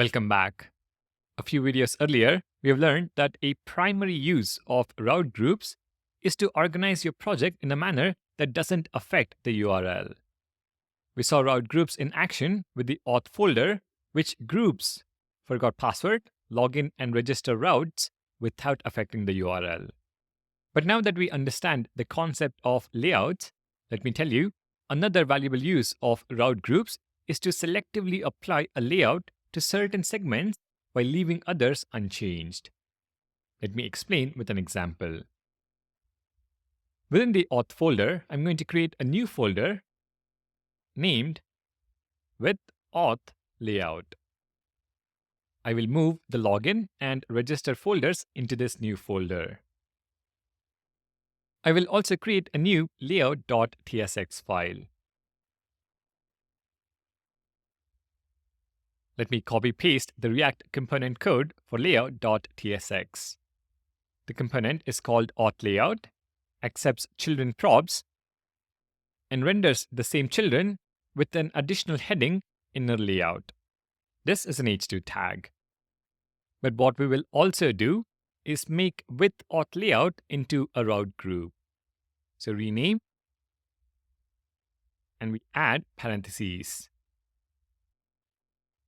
Welcome back. A few videos earlier, we have learned that a primary use of route groups is to organize your project in a manner that doesn't affect the URL. We saw route groups in action with the auth folder, which groups forgot password, login, and register routes without affecting the URL. But now that we understand the concept of layouts, let me tell you, another valuable use of route groups is to selectively apply a layout to certain segments while leaving others unchanged. Let me explain with an example. Within the auth folder, I'm going to create a new folder named with auth layout. I will move the login and register folders into this new folder. I will also create a new layout.tsx file. Let me copy-paste the React component code for layout.tsx. The component is called authLayout, accepts children props, and renders the same children with an additional heading inner layout. This is an H2 tag. But what we will also do is make with authLayout into a route group. So rename, and we add parentheses.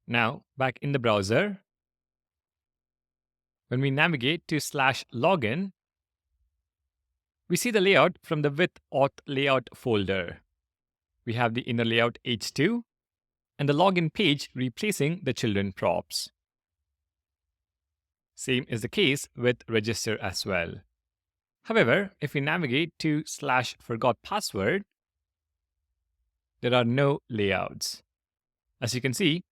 Now, back in the browser, when we navigate to /login, we see the layout from the with auth layout folder. We have the inner layout H2 and the login page replacing the children props. Same is the case with register as well. However, if we navigate to /forgot password, there are no layouts. As you can see,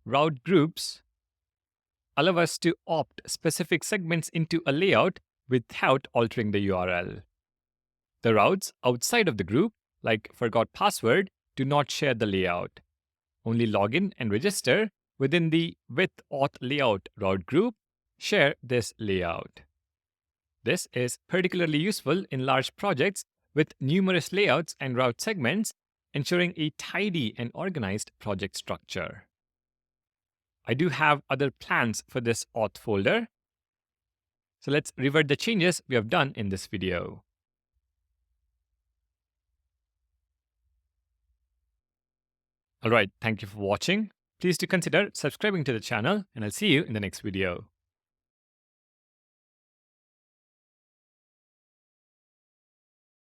route groups allow us to opt specific segments into a layout without altering the URL. The routes outside of the group, like forgot password, do not share the layout. Only login and register within the with auth layout route group share this layout. This is particularly useful in large projects with numerous layouts and route segments, ensuring a tidy and organized project structure. I do have other plans for this auth folder. So let's revert the changes we have done in this video. Alright, thank you for watching. Please do consider subscribing to the channel, and I'll see you in the next video.